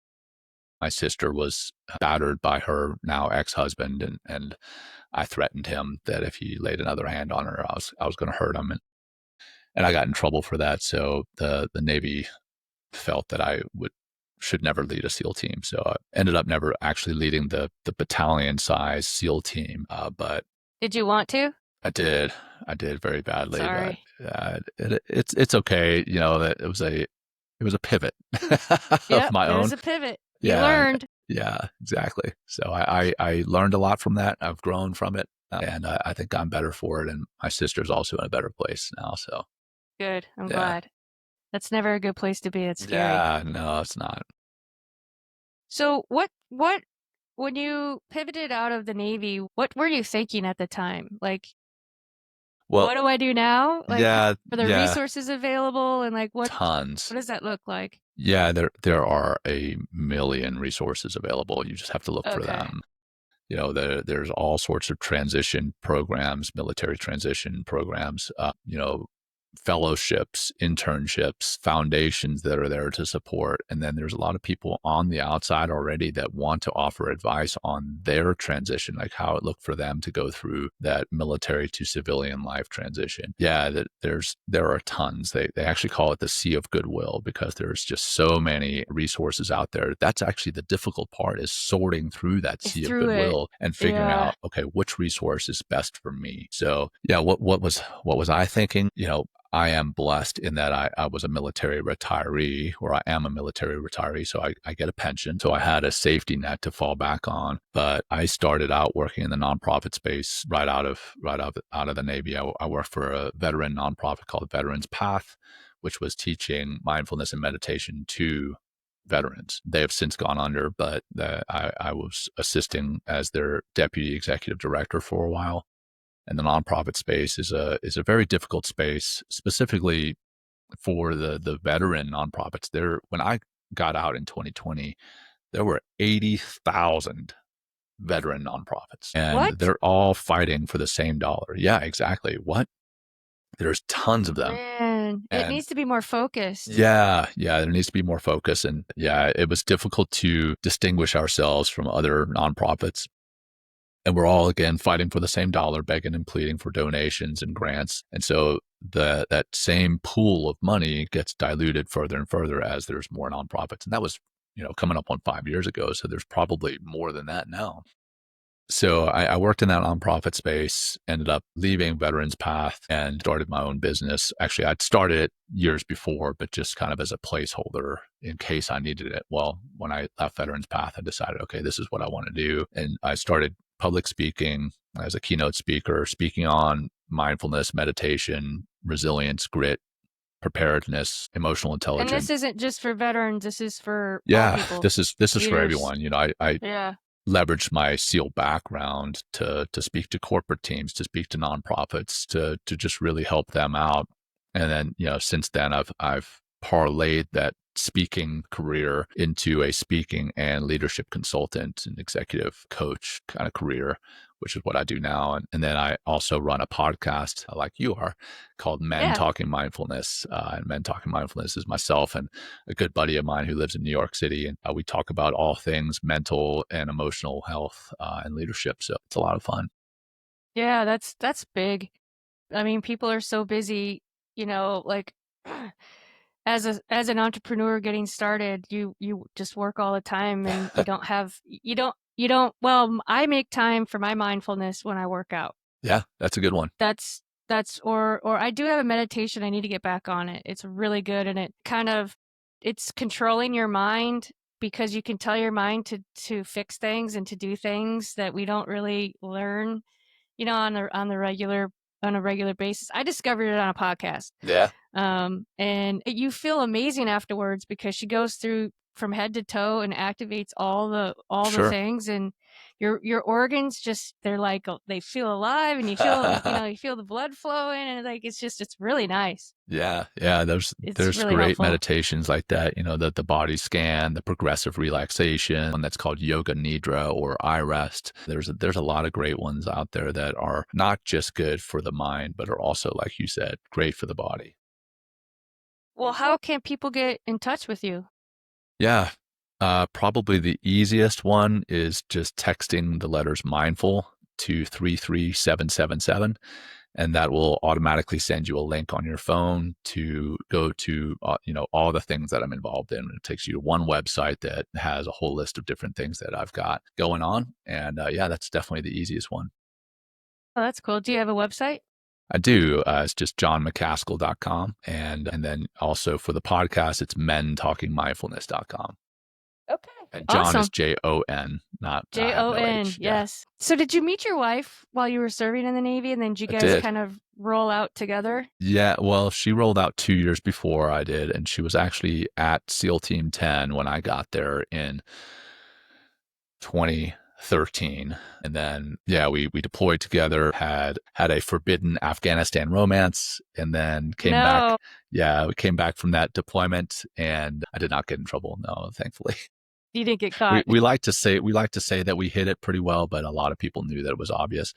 S2: My sister was battered by her now ex-husband, and I threatened him that if he laid another hand on her, I was going to hurt him, and I got in trouble for that. So the Navy felt that I should never lead a SEAL team. So I ended up never actually leading the battalion size SEAL team. But
S1: Did you want to?
S2: I did. I did very badly, but
S1: Sorry.
S2: it's okay. That it was a pivot of
S1: Yep,
S2: my
S1: it was
S2: own.
S1: a pivot. You
S2: Yeah,
S1: learned.
S2: yeah, exactly. So I learned a lot from that. I've grown from it, and I think I'm better for it. And my sister's also in a better place now. So
S1: Good. I'm
S2: yeah,
S1: glad. That's never a good place to be. It's scary.
S2: yeah, no, it's not.
S1: So when you pivoted out of the Navy, what were you thinking at the time? Like,
S2: Well,
S1: what do I do now? Like,
S2: yeah,
S1: are there
S2: yeah,
S1: resources available? And like,
S2: tons.
S1: what does that look like?
S2: Yeah, there are a million resources available. You just have to look for
S1: Okay.
S2: them. There's all sorts of transition programs, military transition programs, fellowships, internships, foundations that are there to support. And then there's a lot of people on the outside already that want to offer advice on their transition, like how it looked for them to go through that military to civilian life transition. Yeah, there are tons. They actually call it the sea of goodwill because there's just so many resources out there. That's actually the difficult part, is sorting through that sea of
S1: Through it.
S2: goodwill and figuring
S1: Yeah.
S2: out, okay, which resource is best for me. So yeah, what was I thinking? I am blessed in that I was a military retiree, or I am a military retiree, so I get a pension. So I had a safety net to fall back on. But I started out working in the nonprofit space right out of the Navy. I worked for a veteran nonprofit called Veterans Path, which was teaching mindfulness and meditation to veterans. They have since gone under, but I was assisting as their deputy executive director for a while. And the nonprofit space is a very difficult space, specifically for the veteran nonprofits. When I got out in 2020, there were 80,000 veteran nonprofits, and
S1: What?
S2: they're all fighting for the same dollar. Yeah, exactly. What? There's tons of them.
S1: Man. man. It
S2: And
S1: needs to be more focused.
S2: yeah, there needs to be more focus. And yeah, it was difficult to distinguish ourselves from other nonprofits. And we're all again fighting for the same dollar, begging and pleading for donations and grants. And so that same pool of money gets diluted further and further as there's more nonprofits. And that was, coming up on 5 years ago. So there's probably more than that now. So I worked in that nonprofit space, ended up leaving Veterans Path and started my own business. Actually, I'd started it years before, but just kind of as a placeholder in case I needed it. Well, when I left Veterans Path, I decided, okay, this is what I want to do. And I started public speaking as a keynote speaker, speaking on mindfulness, meditation, resilience, grit, preparedness, emotional
S1: And this
S2: intelligence.
S1: isn't just for veterans. This is for all
S2: Yeah,
S1: people,
S2: this is for
S1: leaders.
S2: everyone. I
S1: Yeah.
S2: leveraged my SEAL background to speak to corporate teams, to speak to nonprofits, to just really help them out. And then, since then I've parlayed that speaking career into a speaking and leadership consultant and executive coach kind of career, which is what I do now. And then I also run a podcast like you are called Men
S1: Yeah.
S2: Talking Mindfulness. And Men Talking Mindfulness is myself and a good buddy of mine who lives in New York City. And we talk about all things mental and emotional health and leadership. So it's a lot of fun.
S1: Yeah, that's big. I mean, people are so busy, like as an entrepreneur getting started, you just work all the time and you don't have you don't well, I make time for my mindfulness when I work out.
S2: Yeah, that's a good one.
S1: That's or I do have a meditation. I need to get back on it. It's really good and it's controlling your mind because you can tell your mind to fix things and to do things that we don't really learn, on a regular basis. I discovered it on a podcast.
S2: Yeah,
S1: And you feel amazing afterwards because she goes through from head to toe and activates all the
S2: sure.
S1: things, and your organs just they're like they feel alive, and you feel you feel the blood flowing, and like it's really nice.
S2: Yeah.
S1: It's
S2: There's
S1: really
S2: great
S1: helpful.
S2: meditations like that. The body scan, the progressive relaxation, one that's called yoga nidra or eye rest. There's a lot of great ones out there that are not just good for the mind, but are also, like you said, great for the body.
S1: Well, how can people get in touch with you?
S2: Yeah. Probably the easiest one is just texting the letters mindful to 33777, and that will automatically send you a link on your phone to go to, all the things that I'm involved in. It takes you to one website that has a whole list of different things that I've got going on. And yeah, that's definitely the easiest one.
S1: Oh, that's cool. Do you have a website?
S2: I do. It's just jonmacaskill.com. And then also for the podcast, it's mentalkingmindfulness.com.
S1: Okay.
S2: And John is
S1: Awesome.
S2: Jon, not, I have no
S1: Jon.
S2: H. Yeah,
S1: Yes. So did you meet your wife while you were serving in the Navy, and then did you
S2: I
S1: guys
S2: did.
S1: kind of roll out together?
S2: Yeah, well, she rolled out 2 years before I did, and she was actually at SEAL Team 10 when I got there in 2013. And then, yeah, we deployed together, had a forbidden Afghanistan romance, and then came back.
S1: No,
S2: Yeah, we came back from that deployment, and I did not get in trouble. No, thankfully.
S1: you didn't get
S2: We
S1: caught.
S2: we like to say that we hit it pretty well, but a lot of people knew that it was obvious.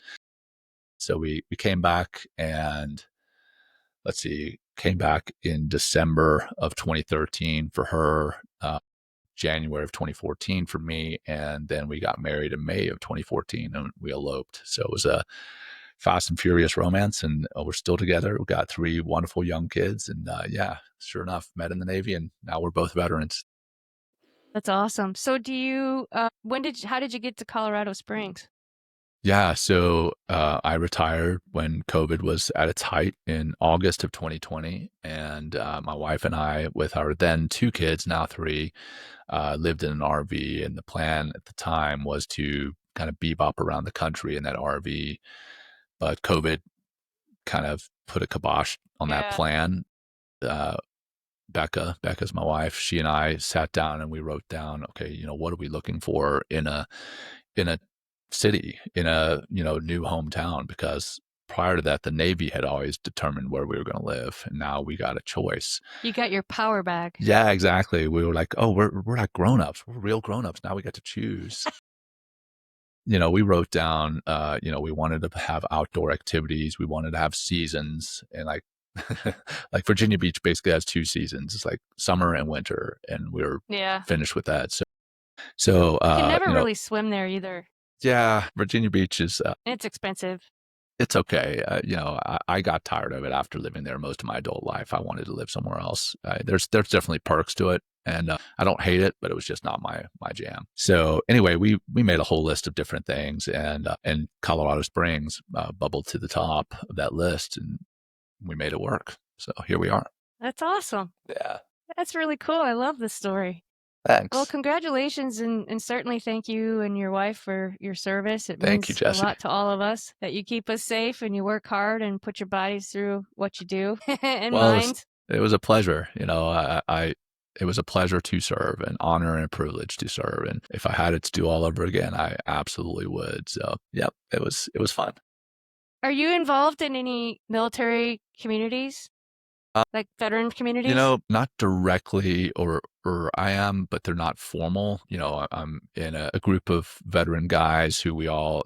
S2: So we came back and let's see, came back in December of 2013 for her, January of 2014 for me, and then we got married in May of 2014 and we eloped. So it was a fast and furious romance, and we're still together. We got three wonderful young kids, and yeah, sure enough, met in the Navy, and now we're both veterans.
S1: That's awesome. So how did you get to Colorado Springs?
S2: Yeah, so I retired when COVID was at its height in August of 2020, and my wife and I, with our then two kids, now three, lived in an RV, and the plan at the time was to kind of bebop around the country in that RV, but COVID kind of put a kibosh on that
S1: Yeah.
S2: plan. Uh, Becca's my wife. She and I sat down and we wrote down, okay, what are we looking for in a city, in a new hometown? Because prior to that, the Navy had always determined where we were going to live, and now we got a choice.
S1: You got your power back.
S2: Yeah, exactly. We were like, oh, we're not grown-ups. We're real grown-ups. Now we get to choose. We wrote down, we wanted to have outdoor activities. We wanted to have seasons. And like Like Virginia Beach basically has 2 seasons. It's like summer and winter, and we're
S1: Yeah.
S2: finished with that. So,
S1: I can never really swim there either.
S2: yeah, Virginia Beach is,
S1: It's expensive.
S2: it's okay. I got tired of it after living there most of my adult life. I wanted to live somewhere else. There's definitely perks to it, and I don't hate it, but it was just not my jam. So anyway, we made a whole list of different things, and Colorado Springs bubbled to the top of that list, and we made it work. So here we are.
S1: That's awesome.
S2: Yeah.
S1: That's really cool. I love this story. Well,
S2: Thanks.
S1: congratulations, and certainly thank you and your wife for your service. It
S2: Thank you,
S1: means a
S2: Jesse.
S1: lot to all of us that you keep us safe and you work hard and put your bodies through what you do and
S2: Well,
S1: mind.
S2: it was a pleasure. It was a pleasure to serve, an honor and a privilege to serve. And if I had it to do all over again, I absolutely would. So, yep, it was fun.
S1: Are you involved in any military communities, like veteran communities?
S2: Not directly, or I am, but they're not formal. I'm in a group of veteran guys who we're all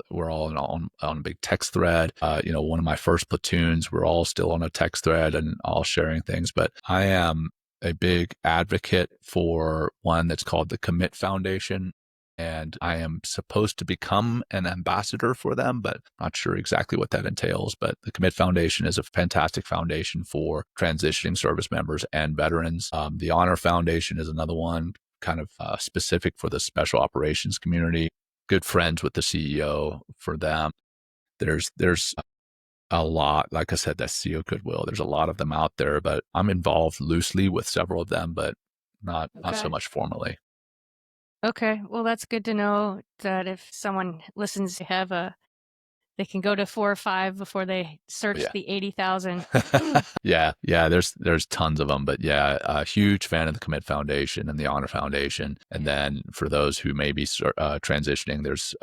S2: on a big text thread. One of my first platoons, we're all still on a text thread and all sharing things. But I am a big advocate for one that's called the Commit Foundation. And I am supposed to become an ambassador for them, but not sure exactly what that entails. But the Commit Foundation is a fantastic foundation for transitioning service members and veterans. The Honor Foundation is another one, kind of specific for the special operations community. Good friends with the CEO for them. There's a lot, like I said, that CEO Goodwill. There's a lot of them out there, but I'm involved loosely with several of them, but not so
S1: Okay.
S2: much formally.
S1: Okay. Well, that's good to know that if someone listens, they can go to 4 or 5 before they search
S2: Yeah.
S1: the 80,000.
S2: Yeah. There's tons of them, but yeah, a huge fan of the Commit Foundation and the Honor Foundation. And then for those who may be transitioning, there's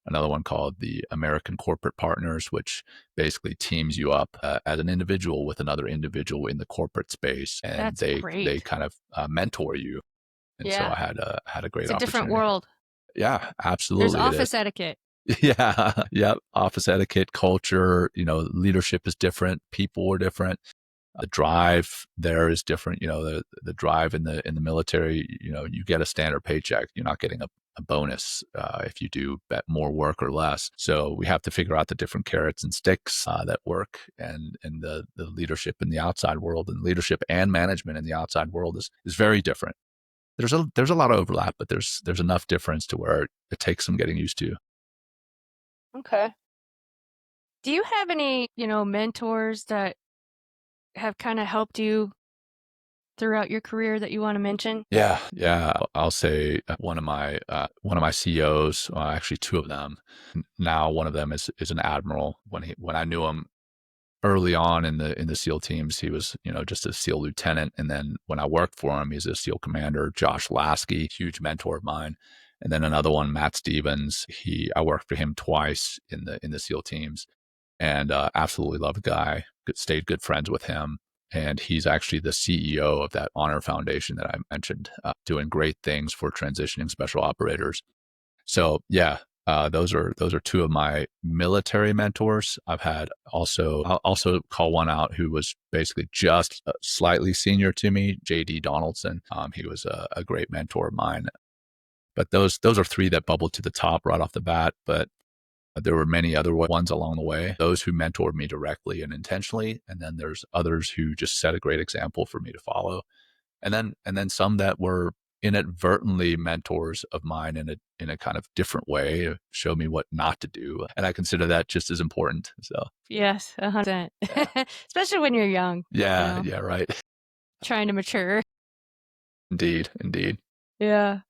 S2: another one called the American Corporate Partners, which basically teams you up as an individual with another individual in the corporate space, and
S1: That's
S2: they
S1: great.
S2: kind of mentor you. And so
S1: Yeah.
S2: I had a great
S1: It's a different
S2: opportunity.
S1: world.
S2: Yeah,
S1: There's
S2: absolutely, it is.
S1: office etiquette.
S2: Yeah, yep. Office etiquette, culture, leadership is different. People are different. The drive there is different. The drive in the military, you get a standard paycheck. You're not getting a bonus if you do more work or less. So we have to figure out the different carrots and sticks that work, and the leadership in the outside world, and leadership and management in the outside world is very different. There's a lot of overlap, but there's enough difference to where it takes some getting used to.
S1: Okay. Do you have any, mentors that have kind of helped you throughout your career that you want to mention?
S2: Yeah. I'll say one of my CEOs, actually two of them. Now one of them is an admiral. When I knew him early on in the SEAL teams, he was just a SEAL lieutenant, and then when I worked for him, he's a SEAL commander. Josh Lasky, huge mentor of mine. And then another one, Matt Stevens. I worked for him twice in the SEAL teams, and absolutely love the guy. Stayed good friends with him, and he's actually the CEO of that Honor Foundation that I mentioned, doing great things for transitioning special operators. So yeah, those are two of my military mentors. I'll also call one out who was basically just slightly senior to me, JD Donaldson. He was a great mentor of mine. But those are three that bubbled to the top right off the bat. But there were many other ones along the way, those who mentored me directly and intentionally. And then there's others who just set a great example for me to follow. And then some that were inadvertently mentors of mine in a kind of different way, show me what not to do. And I consider that just as important. So
S1: Yes, 100%.
S2: yeah.
S1: Especially when you're young,
S2: Yeah, right.
S1: trying to mature.
S2: Indeed.
S1: Yeah.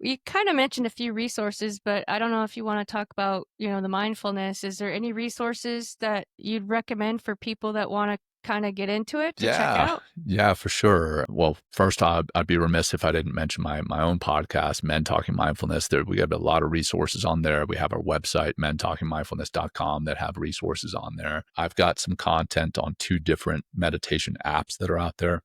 S1: You kind of mentioned a few resources, but I don't know if you want to talk about, the mindfulness. Is there any resources that you'd recommend for people that want to kind of get into it to check
S2: Yeah,
S1: out?
S2: yeah, for sure. Well, first, I'd be remiss if I didn't mention my own podcast, Men Talking Mindfulness. We have a lot of resources on there. We have our website, mentalkingmindfulness.com, that have resources on there. I've got some content on 2 different meditation apps that are out there.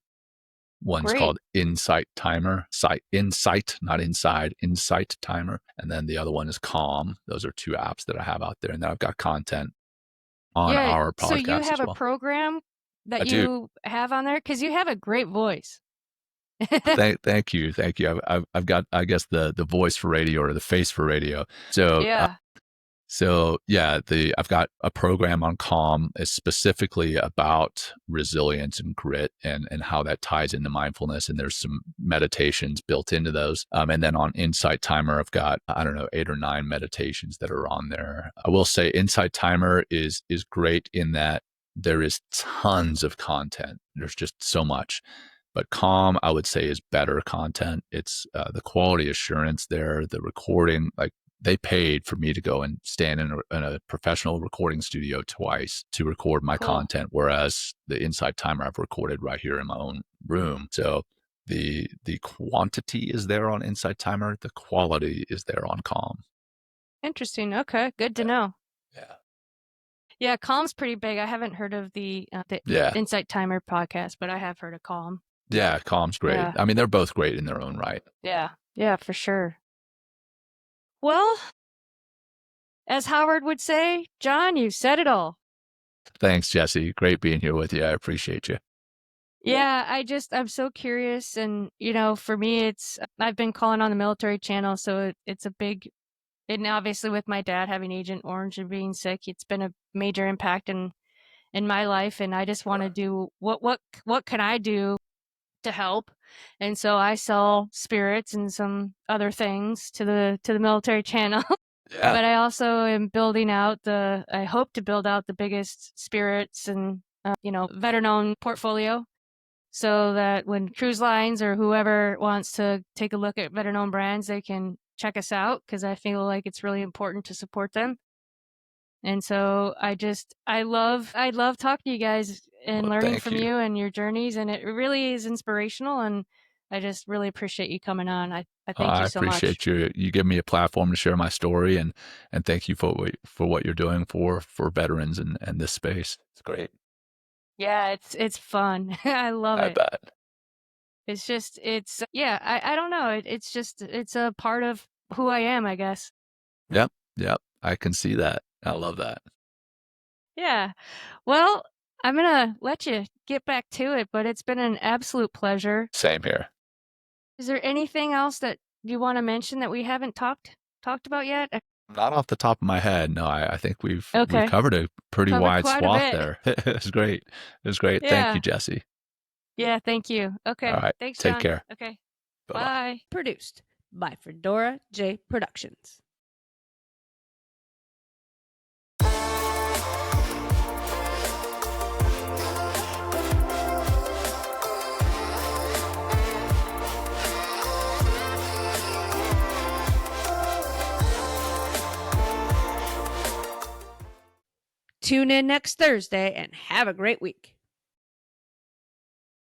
S2: One's
S1: Great.
S2: called Insight Timer, Insight, not Inside, Insight Timer. And then the other one is Calm. Those are 2 apps that I have out there. And then I've got content on
S1: Yeah.
S2: our
S1: So you
S2: podcast
S1: have
S2: as
S1: a
S2: well.
S1: program that
S2: I do.
S1: you have on there? Because you have a great voice.
S2: Thank you. I've got, I guess, the voice for radio or the face for radio. So
S1: Yeah.
S2: yeah, I've got a program on Calm is specifically about resilience and grit and how that ties into mindfulness. And there's some meditations built into those. And then on Insight Timer, I've got, I don't know, 8 or 9 meditations that are on there. I will say Insight Timer is great in that there is tons of content. There's just so much. But Calm, I would say, is better content. It's the quality assurance there, the recording, like they paid for me to go and stand in a professional recording studio twice to record my content, whereas the Insight Timer I've recorded right here in my own room. So the quantity is there on Insight Timer, the quality is there on Calm.
S1: Interesting. Okay, good to know.
S2: Yeah.
S1: Yeah, Calm's pretty big. I haven't heard of the Insight Timer podcast, but I have heard of Calm.
S2: Yeah, Calm's great.
S1: Yeah.
S2: I mean, they're both great in their own right.
S1: Yeah, for sure. Well, as Howard would say, Jon, you said it all.
S2: Thanks, Jesse. Great being here with you. I appreciate you.
S1: Yeah, I'm so curious. And, for me, I've been calling on the military channel. So it's a big, and obviously with my dad having Agent Orange and being sick, it's been a major impact in my life. And I just want to do what can I do to help? And so I sell spirits and some other things to the military channel.
S2: Yeah.
S1: But I also am building out I hope to build out the biggest spirits and, veteran-owned portfolio so that when cruise lines or whoever wants to take a look at veteran-owned brands, they can check us out because I feel like it's really important to support them. And so I love talking to you guys and learning from you and your journeys. And it really is inspirational. And I just really appreciate you coming on. I thank you so much.
S2: I appreciate you giving me a platform to share my story and thank you for what you're doing for veterans and this space. It's great.
S1: Yeah, it's fun. I love it.
S2: I bet.
S1: It's just, I don't know. It's a part of who I am, I guess.
S2: Yep. I can see that. I love that.
S1: Yeah. Well, I'm going to let you get back to it, but it's been an absolute pleasure.
S2: Same here.
S1: Is there anything else that you want to mention that we haven't talked about yet?
S2: Not off the top of my head. No, I think we've covered a pretty wide swath there. It was great. Yeah. Thank you, Jesse.
S1: Yeah, thank you. Okay.
S2: All right.
S1: Thanks,
S2: Take
S1: Jon.
S2: care.
S1: Okay.
S2: Bye-bye.
S1: Bye.
S3: Produced by Fedora J Productions. Tune in next Thursday and have a great week.